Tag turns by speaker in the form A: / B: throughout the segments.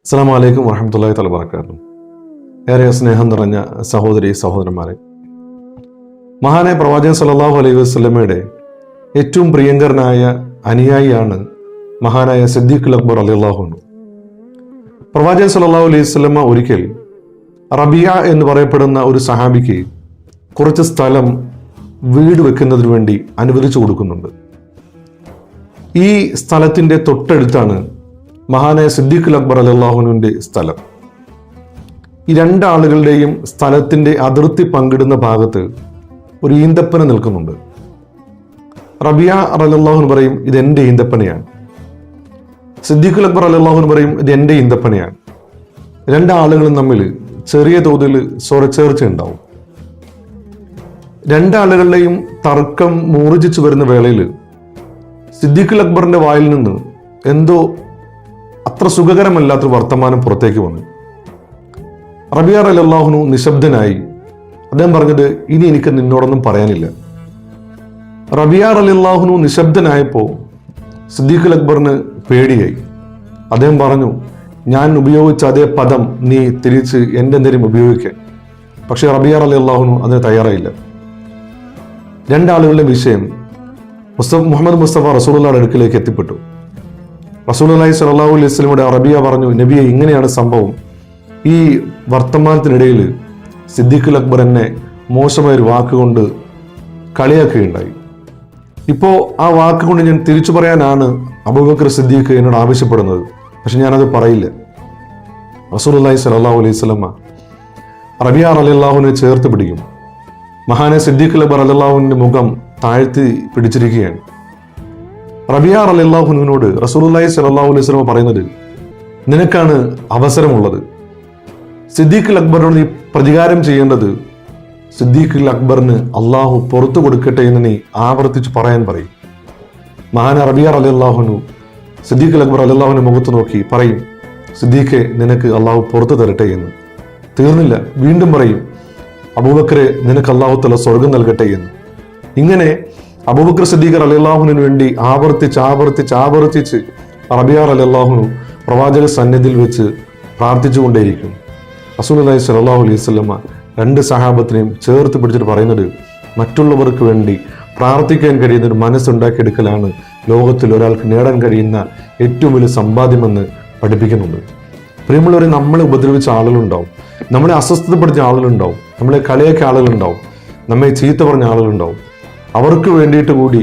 A: അസ്സലാമു അലൈക്കും വറഹ്മത്തുള്ളാഹി തആല വബറകാതുഹു. ഏറെ സ്നേഹം നിറഞ്ഞ സഹോദരി സഹോദരന്മാരെ, മഹാനായ പ്രവാചകൻ സല്ലല്ലാഹു അലൈഹി വസല്ലമയുടെ ഏറ്റവും പ്രിയങ്കരനായ അനുയായിയാണ് മഹാനായ സിദ്ദീഖുൽ അക്ബർ റളിയല്ലാഹു അൻഹു. പ്രവാചകൻ സല്ലല്ലാഹു അലൈഹി വസല്ലമ ഒരിക്കൽ റബിയ എന്ന് പറയപ്പെടുന്ന ഒരു സഹാബിക്ക് കുറച്ച് സ്ഥലം വീട് വെക്കുന്നതിന് വേണ്ടി അനുവദിച്ചു കൊടുക്കുന്നുണ്ട്. ഈ സ്ഥലത്തിന്റെ തൊട്ടടുത്താണ് മഹാനായ സിദ്ദീഖുൽ അക്ബർ റളിയല്ലാഹുവിന്റെ സ്ഥലം. ഈ രണ്ടാളുകളുടെയും സ്ഥലത്തിന്റെ അതിർത്തി പങ്കിടുന്ന ഭാഗത്ത് ഒരു ഈന്തപ്പന നിൽക്കുന്നുണ്ട്. റബിയ റളിയല്ലാഹു പറയും, ഇത് എന്റെ ഈന്തപ്പനയാണ്. സിദ്ദീഖുൽ അക്ബർ റളിയല്ലാഹു പറയും, ഇത് എന്റെ ഈന്തപ്പനയാണ്. രണ്ടാളുകളും തമ്മിൽ ചെറിയ തോതിൽ സ്വരച്ചേർച്ച ഉണ്ടാവും. രണ്ടാളുകളുടെയും തർക്കം മൂർജിച്ചു വരുന്ന വേളയിൽ സിദ്ദീഖുൽ അക്ബറിന്റെ വായിൽ നിന്ന് എന്തോ അത്ര സുഖകരമല്ലാത്തൊരു വർത്തമാനം പുറത്തേക്ക് വന്നു. റബിയ റളിയല്ലാഹു നിശബ്ദനായി. അദ്ദേഹം പറഞ്ഞത്, ഇനി എനിക്ക് നിന്നോടൊന്നും പറയാനില്ല. റബിയ റളിയല്ലാഹു നിശബ്ദനായപ്പോൾ സിദ്ദീഖുൽ അക്ബറിന് പേടിയായി. അദ്ദേഹം പറഞ്ഞു, ഞാൻ ഉപയോഗിച്ച അതേ പദം നീ തിരിച്ച് എൻ്റെ എന്തെങ്കിലും ഉപയോഗിക്കാൻ. പക്ഷെ റബിയ റളിയല്ലാഹു അതിന് തയ്യാറായില്ല. രണ്ടാളുകളുടെ വിഷയം മുഹമ്മദ് മുസ്തഫ റസൂലുള്ളാഹിയുടെ അടുക്കിലേക്ക് എത്തിപ്പെട്ടു. റസൂലുള്ളാഹി സ്വല്ലല്ലാഹു അലൈഹി വസല്ലമയുടെ റബിയ പറഞ്ഞു, നബിയെ, ഇങ്ങനെയാണ് സംഭവം. ഈ വർത്തമാനത്തിനിടയിൽ സിദ്ദീഖുൽ അക്ബർ എന്നെ മോശമായൊരു വാക്കുകൊണ്ട് കളിയാക്കുകയുണ്ടായി. ഇപ്പോൾ ആ വാക്കുകൊണ്ട് ഞാൻ തിരിച്ചു പറയാനാണ് അബൂബക്കർ സിദ്ദീഖ് എന്നോട് ആവശ്യപ്പെടുന്നത്. പക്ഷെ ഞാനത് പറയില്ല. റസൂലുള്ളാഹി സ്വല്ലല്ലാഹു അലൈഹി വസല്ലമ റബിയ റളിയല്ലാഹുവിനെ ചേർത്ത് പിടിക്കും. മഹാനായ സിദ്ദീഖുൽ അക്ബർ റളിയല്ലാഹുവിന്റെ മുഖം താഴ്ത്തി പിടിച്ചിരിക്കുകയാണ്. റബിയ റളിയല്ലാഹുവിനോട് റസൂലുള്ളാഹി സ്വല്ലല്ലാഹു അലൈഹി വസല്ലം പറയുന്നത്, നിനക്കാണ് അവസരമുള്ളത്. സിദ്ദീഖുൽ അക്ബറിനോട് നീ പ്രതികാരം ചെയ്യേണ്ടത് സിദ്ദീഖുൽ അക്ബറിന് അള്ളാഹു പുറത്തു കൊടുക്കട്ടെ എന്ന് നീ ആവർത്തിച്ച് പറയാൻ പറയും. മഹാന റബിയ റളിയല്ലാഹു സിദ്ദീഖുൽ അക്ബർ റളിയല്ലാഹുവിന്റെ മുഖത്ത് നോക്കി പറയും, സിദ്ദീഖെ, നിനക്ക് അള്ളാഹു പുറത്തു തരട്ടെ എന്ന്. തീർന്നില്ല, വീണ്ടും പറയും, അബൂബക്കറെ, നിനക്ക് അള്ളാഹു തആല സ്വർഗം നൽകട്ടെ എന്ന്. ഇങ്ങനെ അബൂബക്കർ സിദ്ദീഖ് റളിയല്ലാഹുവിന് വേണ്ടി ആവർത്തിച്ച് റബിയ റളിയല്ലാഹു പ്രവാചക സന്നിധിയിൽ വെച്ച് പ്രാർത്ഥിച്ചുകൊണ്ടേയിരിക്കും. റസൂലുള്ളാഹി സ്വല്ലല്ലാഹു അലൈഹി വസല്ലമ രണ്ട് സഹാബത്തിനെയും ചേർത്ത് പിടിച്ചിട്ട് പറയുന്നത്, മറ്റുള്ളവർക്ക് വേണ്ടി പ്രാർത്ഥിക്കാൻ കഴിയുന്ന ഒരു മനസ്സുണ്ടാക്കിയെടുക്കലാണ് ലോകത്തിൽ ഒരാൾക്ക് നേടാൻ കഴിയുന്ന ഏറ്റവും വലിയ സമ്പാദ്യമെന്ന് പഠിപ്പിക്കുന്നുണ്ട്. പ്രിയമുള്ളവരെ, നമ്മളെ ഉപദ്രവിച്ച ആളുകളുണ്ടാവും, നമ്മളെ അസ്വസ്ഥതപ്പെടുത്തിയ ആളുകളുണ്ടാവും, നമ്മളെ കളിയാക്കിയ ആളുകളുണ്ടാവും, നമ്മെ ചീത്ത പറഞ്ഞ ആളുകളുണ്ടാവും. അവർക്ക് വേണ്ടിയിട്ട് കൂടി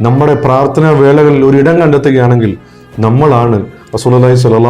A: നമ്മുടെ പ്രാർത്ഥനാ വേളകളിൽ ഒരിടം കണ്ടെത്തുകയാണെങ്കിൽ നമ്മളാണ് റസൂലുള്ളാഹി സ്വല്ലല്ലാഹു